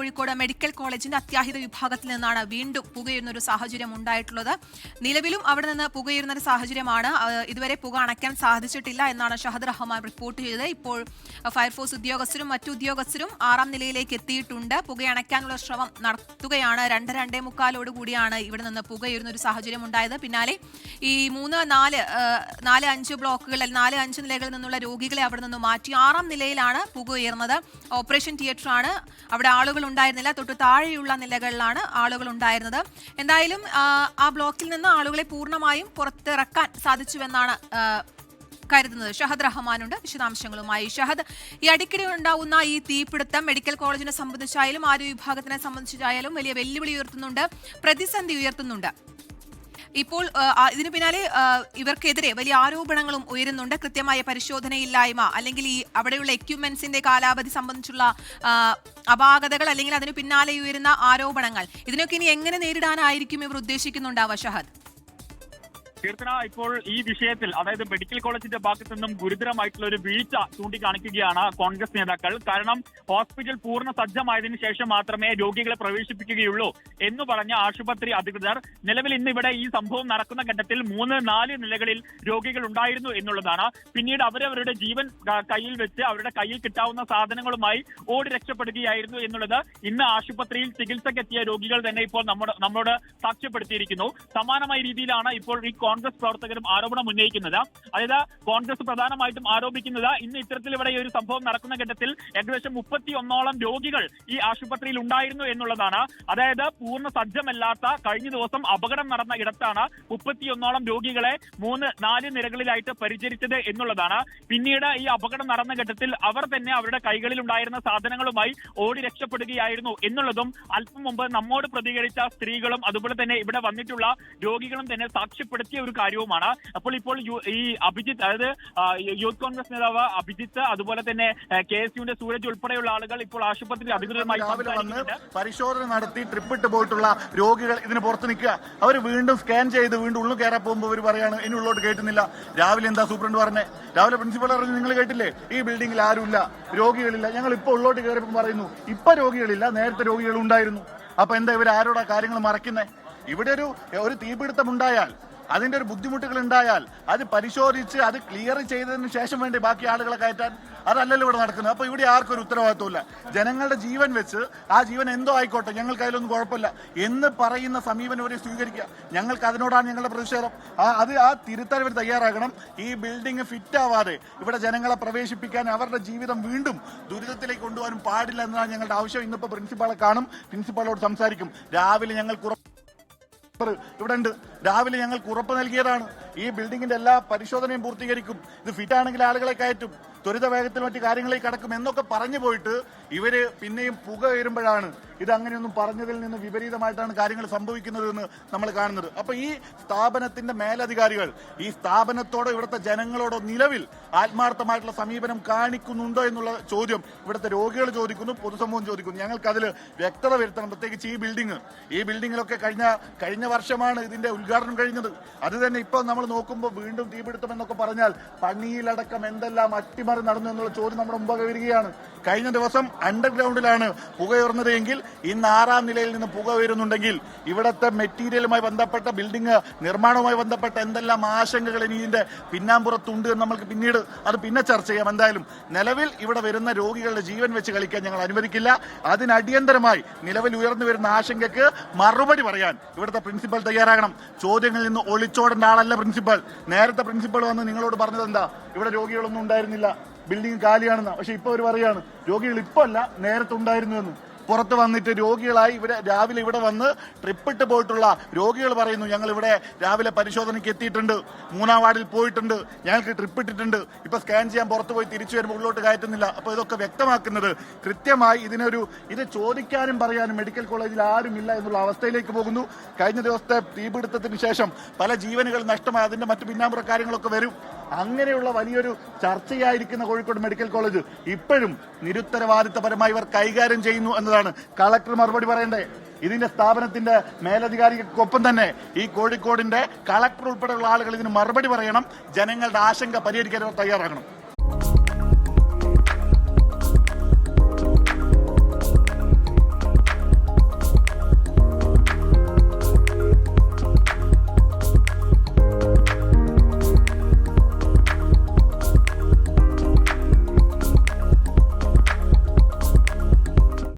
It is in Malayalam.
കോഴിക്കോട് മെഡിക്കൽ കോളേജിന്റെ അത്യാഹിത വിഭാഗത്തിൽ നിന്നാണ് വീണ്ടും പുകയുന്ന ഒരു സാഹചര്യം ഉണ്ടായിട്ടുള്ളത്. നിലവിലും അവിടെ നിന്ന് പുകയുന്ന ഒരു സാഹചര്യമാണ്. ഇതുവരെ പുക അണയ്ക്കാൻ സാധിച്ചിട്ടില്ല എന്നാണ് ഷഹദ് റഹ്മാൻ റിപ്പോർട്ട് ചെയ്തത്. ഇപ്പോൾ ഫയർഫോഴ്സ് ഉദ്യോഗസ്ഥരും മറ്റു ഉദ്യോഗസ്ഥരും 6ാം നിലയിലേക്ക് എത്തിയിട്ടുണ്ട്. പുകയണയ്ക്കാനുള്ള ശ്രമം നടത്തുകയാണ്. 2:45 കൂടിയാണ് ഇവിടെ നിന്ന് പുകയുന്ന ഒരു സാഹചര്യം ഉണ്ടായത്. പിന്നാലെ ഈ 4-5 ബ്ലോക്കുകളിൽ 4-5 നിലകളിൽ നിന്നുള്ള രോഗികളെ അവിടെ നിന്ന് മാറ്റി 6ാം നിലയിലാണ് പുക ഉയർന്നത്. ഓപ്പറേഷൻ തിയേറ്റർ ആണ്. അവിടെ ആളുകൾ ഉണ്ടായിരുന്നില്ല. തൊട്ട് താഴെയുള്ള നിലകളിലാണ് ആളുകൾ ഉണ്ടായിരുന്നത്. എന്തായാലും ആ ബ്ലോക്കിൽ നിന്ന് ആളുകളെ പൂർണ്ണമായും പുറത്തിറക്കാൻ സാധിച്ചുവെന്നാണ് കരുതുന്നത്. ഷഹദ് റഹ്മാനുണ്ട് വിശദാംശങ്ങളുമായി. ഷഹദ്, ഈ അടിക്കടി ഉണ്ടാവുന്ന ഈ തീപിടുത്തം മെഡിക്കൽ കോളേജിനെ സംബന്ധിച്ചായാലും ആരോഗ്യ വിഭാഗത്തിനെ സംബന്ധിച്ചായാലും വലിയ വെല്ലുവിളി ഉയർത്തുന്നുണ്ട്, പ്രതിസന്ധി ഉയർത്തുന്നുണ്ട്. ഇപ്പോൾ ഇതിനു പിന്നാലെ ഇവർക്കെതിരെ വലിയ ആരോപണങ്ങളും ഉയരുന്നുണ്ട്. കൃത്യമായ പരിശോധനയില്ലായ്മ, അല്ലെങ്കിൽ ഈ അവിടെയുള്ള എക്യുപ്മെന്റ്സിന്റെ കാലാവധി സംബന്ധിച്ചുള്ള അപാകതകൾ, അല്ലെങ്കിൽ അതിനു പിന്നാലെ ഉയരുന്ന ആരോപണങ്ങൾ. ഇതിനൊക്കെ ഇനി എങ്ങനെ നേരിടാനായിരിക്കും ഇവർ ഉദ്ദേശിക്കുന്നുണ്ടാവുക ഷഹദ്? കീർത്തന, ഇപ്പോൾ ഈ വിഷയത്തിൽ അതായത് മെഡിക്കൽ കോളേജിന്റെ ഭാഗത്തു നിന്നും ഗുരുതരമായിട്ടുള്ള ഒരു വീഴ്ച ചൂണ്ടിക്കാണിക്കുകയാണ് കോൺഗ്രസ് നേതാക്കൾ. കാരണം ഹോസ്പിറ്റൽ പൂർണ്ണ സജ്ജമായതിനു ശേഷം മാത്രമേ രോഗികളെ പ്രവേശിപ്പിക്കുകയുള്ളൂ എന്ന് പറഞ്ഞ ആശുപത്രി അധികൃതർ നിലവിൽ ഇന്ന് ഇവിടെ ഈ സംഭവം നടക്കുന്ന ഘട്ടത്തിൽ 3-4 നിലകളിൽ രോഗികൾ ഉണ്ടായിരുന്നു എന്നുള്ളതാണ്. പിന്നീട് അവരവരുടെ ജീവൻ കയ്യിൽ വെച്ച് അവരുടെ കയ്യിൽ കിട്ടാവുന്ന സാധനങ്ങളുമായി ഓടി രക്ഷപ്പെടുകയായിരുന്നു എന്നുള്ളത് ഇന്ന് ആശുപത്രിയിൽ ചികിത്സക്കെത്തിയ രോഗികൾ തന്നെ ഇപ്പോൾ നമ്മോട് സാക്ഷ്യപ്പെടുത്തിയിരിക്കുന്നു. സമാനമായ രീതിയിലാണ് ഇപ്പോൾ ഈ കോൺഗ്രസ് പ്രവർത്തകരും ആരോപണം ഉന്നയിക്കുന്നത്. അതായത് കോൺഗ്രസ് പ്രധാനമായിട്ടും ആരോപിക്കുന്നത് ഇന്ന് ഇത്തരത്തിൽ ഇവിടെ ഒരു സംഭവം നടക്കുന്ന ഘട്ടത്തിൽ ഏകദേശം 31ഓളം രോഗികൾ ഈ ആശുപത്രിയിൽ ഉണ്ടായിരുന്നു എന്നുള്ളതാണ്. അതായത് പൂർണ്ണ സജ്ജമല്ലാത്ത, കഴിഞ്ഞ ദിവസം അപകടം നടന്ന ഇടത്താണ് 31ഓളം രോഗികളെ 3-4 നിലകളിലായിട്ട് പരിചരിച്ചത് എന്നുള്ളതാണ്. പിന്നീട് ഈ അപകടം നടന്ന ഘട്ടത്തിൽ അവർ തന്നെ അവരുടെ കൈകളിൽ ഉണ്ടായിരുന്ന സാധനങ്ങളുമായി ഓടി രക്ഷപ്പെടുകയായിരുന്നു എന്നുള്ളതും അല്പം മുമ്പ് നമ്മോട് പ്രതികരിച്ച സ്ത്രീകളും അതുപോലെ തന്നെ ഇവിടെ വന്നിട്ടുള്ള രോഗികളും തന്നെ സാക്ഷ്യപ്പെടുത്തിയ ഒരു കാര്യവുമാണ്. അപ്പോൾ ഇപ്പോൾ ഈ അഭിജിത്ത്, അതായത് യൂത്ത് കോൺഗ്രസ് നേതാവ് അഭിജിത്ത്, അതുപോലെ തന്നെ KSUവിന്റെ സൂരജ് ഉൾപ്പെടെയുള്ള ആളുകൾ ഇപ്പോൾ ആശുപത്രി അധികൃതരുമായി പരിശോധന നടത്തി ട്രിപ്പിട്ട് പോയിട്ടുള്ള രോഗികൾ ഇതിന് പുറത്ത് നിൽക്കുക. അവർ വീണ്ടും സ്കാൻ ചെയ്ത് വീണ്ടും ഉള്ളിൽ കയറാൻ പോകുമ്പോൾ അവർ പറയാണ് ഇനി ഉള്ളോട്ട് കേട്ടുന്നില്ല. രാവിലെ എന്താ സൂപ്രണ്ട് പറഞ്ഞേ? രാവിലെ പ്രിൻസിപ്പൾ പറഞ്ഞു, നിങ്ങൾ കേട്ടില്ലേ, ഈ ബിൽഡിംഗിൽ ആരുമില്ല, രോഗികളില്ല. ഞങ്ങൾ ഇപ്പൊ ഉള്ളോട്ട് കയറിയപ്പോൾ പറയുന്നു ഇപ്പൊ രോഗികളില്ല, നേരത്തെ രോഗികൾ ഉണ്ടായിരുന്നു. അപ്പൊ എന്താ ഇവർ ആരോടാ കാര്യങ്ങൾ മറക്കുന്നേ? ഇവിടെ ഒരു തീപിടുത്തം ഉണ്ടായാൽ, അതിന്റെ ഒരു ബുദ്ധിമുട്ടുകൾ ഉണ്ടായാൽ അത് പരിശോധിച്ച് അത് ക്ലിയർ ചെയ്തതിന് ശേഷം വേണ്ടി ബാക്കി ആളുകളെ കയറ്റാൻ. അതല്ലല്ലോ ഇവിടെ നടക്കുന്നത്. അപ്പൊ ഇവിടെ ആർക്കും ഒരു ഉത്തരവാദിത്വമില്ല. ജനങ്ങളുടെ ജീവൻ വെച്ച് ആ ജീവൻ എന്തോ ആയിക്കോട്ടെ, ഞങ്ങൾക്ക് അതിലൊന്നും കുഴപ്പമില്ല എന്ന് പറയുന്ന സമീപനം ഇവരെ സ്വീകരിക്കുക. ഞങ്ങൾക്ക് അതിനോടാണ് ഞങ്ങളുടെ പ്രതിഷേധം. ആ തിരുത്താൻ ഇവർ തയ്യാറാകണം. ഈ ബിൽഡിംഗ് ഫിറ്റ് ആവാതെ ഇവിടെ ജനങ്ങളെ പ്രവേശിപ്പിക്കാൻ, അവരുടെ ജീവിതം വീണ്ടും ദുരിതത്തിലേക്ക് കൊണ്ടുപോകാനും പാടില്ല എന്നതാണ് ഞങ്ങളുടെ ആവശ്യം. ഇന്നിപ്പോ പ്രിൻസിപ്പാളെ കാണും, പ്രിൻസിപ്പാളോട് സംസാരിക്കും. രാവിലെ ഇവിടെ ഉണ്ട്. രാവിലെ ഞങ്ങൾക്ക് ഉറപ്പ് നൽകിയതാണ് ഈ ബിൽഡിംഗിന്റെ എല്ലാ പരിശോധനയും പൂർത്തീകരിക്കും, ഇത് ഫിറ്റാണെങ്കിൽ ആളുകളെ കയറ്റും, ത്വരിത വേഗത്തിൽ മറ്റു കാര്യങ്ങളിലേക്ക് കടക്കും എന്നൊക്കെ പറഞ്ഞു പോയിട്ട് ഇവര് പിന്നെയും പുക ഉയരുമ്പോഴാണ് ഇത് അങ്ങനെയൊന്നും പറഞ്ഞതിൽ നിന്ന് വിപരീതമായിട്ടാണ് കാര്യങ്ങൾ സംഭവിക്കുന്നത് എന്ന് നമ്മൾ കാണുന്നത്. അപ്പൊ ഈ സ്ഥാപനത്തിന്റെ മേലധികാരികൾ ഈ സ്ഥാപനത്തോടോ ഇവിടുത്തെ ജനങ്ങളോടോ നിലവിൽ ആത്മാർത്ഥമായിട്ടുള്ള സമീപനം കാണിക്കുന്നുണ്ടോ എന്നുള്ള ചോദ്യം ഇവിടുത്തെ രോഗികൾ ചോദിക്കുന്നു, പൊതുസമൂഹം ചോദിക്കുന്നു. ഞങ്ങൾക്ക് അതിൽ വ്യക്തത വരുത്തണം. പ്രത്യേകിച്ച് ഈ ബിൽഡിങ്ങിലൊക്കെ കഴിഞ്ഞ വർഷമാണ് ഇതിന്റെ ഉദ്ഘാടനം കഴിഞ്ഞത്. അത് തന്നെ ഇപ്പൊ നമ്മൾ നോക്കുമ്പോൾ വീണ്ടും തീപിടുത്തം എന്നൊക്കെ പറഞ്ഞാൽ പണിയിലടക്കം എന്തെല്ലാം അട്ടിമറി നടന്നു എന്നുള്ള ചോദ്യം നമ്മുടെ മുമ്പാകെ വരികയാണ്. കഴിഞ്ഞ ദിവസം അണ്ടർഗ്രൗണ്ടിലാണ് പുകയുയർന്നത് എങ്കിൽ ഇന്ന് 6ാം നിലയിൽ നിന്ന് പുക ഉയരുന്നുണ്ടെങ്കിൽ ഇവിടുത്തെ മെറ്റീരിയലുമായി ബന്ധപ്പെട്ട, ബിൽഡിംഗ് നിർമ്മാണവുമായി ബന്ധപ്പെട്ട എന്തെല്ലാം ആശങ്കകൾ ഇനി ഇതിന്റെ പിന്നാമ്പുറത്തുണ്ട് എന്ന് നമ്മൾക്ക് പിന്നെ ചർച്ച ചെയ്യാം. എന്തായാലും നിലവിൽ ഇവിടെ വരുന്ന രോഗികളുടെ ജീവൻ വെച്ച് കളിക്കാൻ ഞങ്ങൾ അനുവദിക്കില്ല. അതിനടിയന്തരമായി നിലവിൽ ഉയർന്നു വരുന്ന ആശങ്കയ്ക്ക് മറുപടി പറയാൻ ഇവിടുത്തെ പ്രിൻസിപ്പൽ തയ്യാറാകണം. ചോദ്യങ്ങളിൽ നിന്ന് ഒളിച്ചോടേണ്ട ആളല്ല പ്രിൻസിപ്പൽ. നേരത്തെ പ്രിൻസിപ്പൽ വന്ന് നിങ്ങളോട് പറഞ്ഞത് എന്താ? ഇവിടെ രോഗികളൊന്നും ഉണ്ടായിരുന്നില്ല, ബിൽഡിംഗ് കാലിയാണെന്ന്. പക്ഷെ ഇപ്പൊ അവർ പറയാണ് രോഗികൾ ഇപ്പൊ അല്ല, നേരത്തെ ഉണ്ടായിരുന്നു എന്ന്. പുറത്ത് വന്നിട്ട് രോഗികളായി രാവിലെ ഇവിടെ വന്ന് ട്രിപ്പിട്ട് പോയിട്ടുള്ള രോഗികൾ പറയുന്നു, ഞങ്ങൾ ഇവിടെ രാവിലെ പരിശോധനയ്ക്ക് എത്തിയിട്ടുണ്ട്, 3ാം വാർഡിൽ പോയിട്ടുണ്ട്, ഞങ്ങൾക്ക് ട്രിപ്പിട്ടിട്ടുണ്ട്, ഇപ്പൊ സ്കാൻ ചെയ്യാൻ പുറത്ത് പോയി തിരിച്ചു വരുമ്പോൾ ഉള്ളോട്ട് കയറ്റുന്നില്ല. അപ്പൊ ഇതൊക്കെ വ്യക്തമാക്കുന്നത് കൃത്യമായി ഇത് ചോദിക്കാനും പറയാനും മെഡിക്കൽ കോളേജിൽ ആരുമില്ല എന്നുള്ള അവസ്ഥയിലേക്ക് പോകുന്നു. കഴിഞ്ഞ ദിവസത്തെ തീപിടുത്തത്തിന് ശേഷം പല ജീവനുകൾ നഷ്ടമായി, അതിന്റെ മറ്റു പിന്നാമ്പുറ കാര്യങ്ങളൊക്കെ വരും. അങ്ങനെയുള്ള വലിയൊരു ചർച്ചയായിരിക്കുന്ന കോഴിക്കോട് മെഡിക്കൽ കോളേജ് ഇപ്പോഴും നിരുത്തരവാദിത്തപരമായി ഇവർ കൈകാര്യം ചെയ്യുന്നു എന്നതാണ് കളക്ടർ മറുപടി പറയണ്ടേ. ഇതിന്റെ സ്ഥാപനത്തിന്റെ മേലധികാരിക്കൊപ്പം തന്നെ ഈ കോഴിക്കോടിന്റെ കളക്ടർ ഉൾപ്പെടെയുള്ള ആളുകൾ ഇതിന് മറുപടി പറയണം. ജനങ്ങളുടെ ആശങ്ക പരിഹരിക്കാൻ തയ്യാറാകണം.